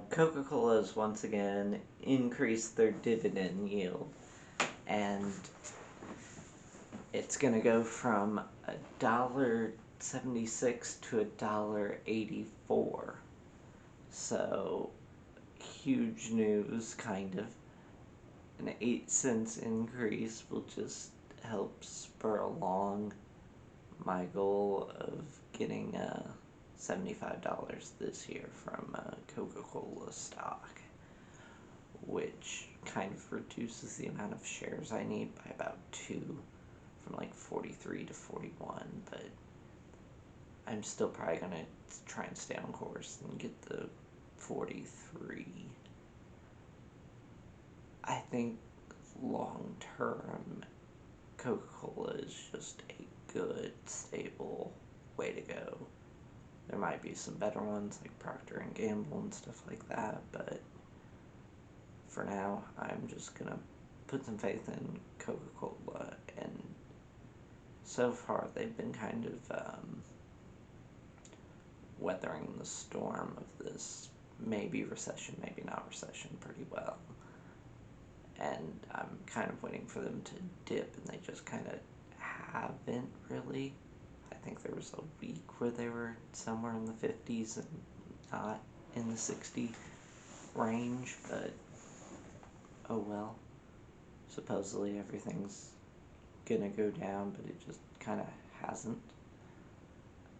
Coca-Cola has once again increased their dividend yield, and it's gonna go from $1.76 to $1.84. So, huge news, kind of. An 8 cents increase will just help spur along my goal of getting $75 this year from Coca-Cola stock, which kind of reduces the amount of shares I need by about 2, from like 43 to 41, but I'm still probably going to try and stay on course and get the 43. I think long term, Coca-Cola is just a good, stable way to go. There might be some better ones like Procter & Gamble and stuff like that, but for now, I'm just gonna put some faith in Coca-Cola, and so far they've been kind of weathering the storm of this maybe recession, maybe not recession pretty well. And I'm kind of waiting for them to dip, and they just kind of haven't really. I think there was a week where they were somewhere in the 50s and not in the 60 range, but oh well. Supposedly everything's gonna go down, but it just kind of hasn't.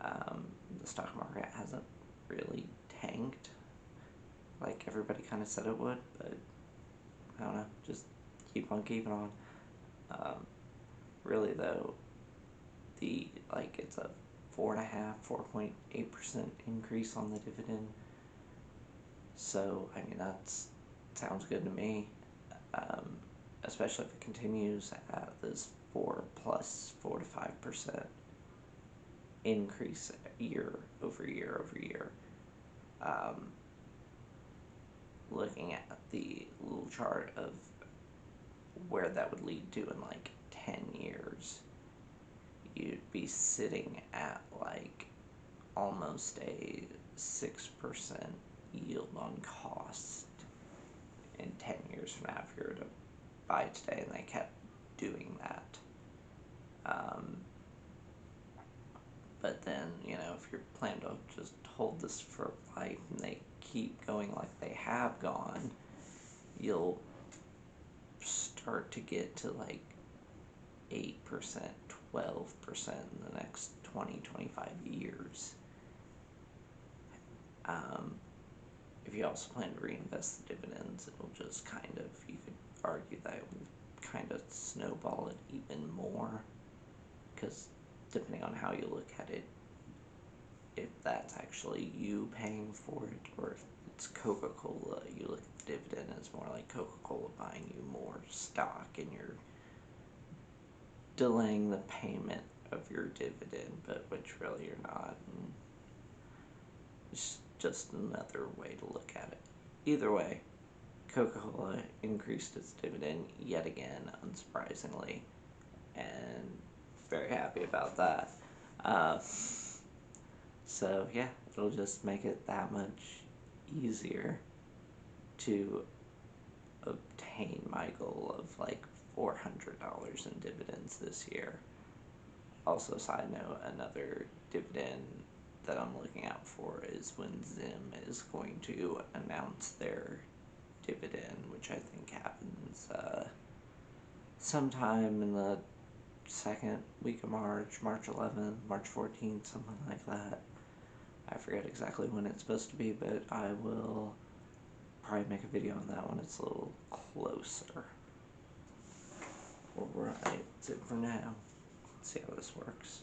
The stock market hasn't really tanked like everybody kind of said it would, but I don't know, just keep on keeping on. Really though, it's a 4.8% increase on the dividend. So, I mean, sounds good to me. Especially if it continues at this 4 to 5% increase year over year over year. Looking at the little chart of where that would lead to in like 10 years, you'd be sitting at like almost a 6% yield on cost in 10 years from now if you were to buy today and they kept doing that. But then, if you're planning to just hold this for life and they keep going like they have gone, you'll start to get to like 8%, 12% in the next 20-25 years. If you also plan to reinvest the dividends, it'll just you could argue that it will kind of snowball it even more, because depending on how you look at it, if that's actually you paying for it, or if it's Coca-Cola, you look at the dividend as more like Coca-Cola buying you more stock, and you're delaying the payment of your dividend, but which really you're not. And it's just another way to look at it. Either way, Coca-Cola increased its dividend yet again, unsurprisingly, and very happy about that. So yeah, it'll just make it that much easier to obtain my goal of like $400 in dividends this year. Also, side note, another dividend that I'm looking out for is when Zim is going to announce their dividend, which I think happens sometime in the second week of March, March 11th, March 14th, something like that. I forget exactly when it's supposed to be, but I will probably make a video on that when it's a little closer. Alright, that's it for now. Let's see how this works.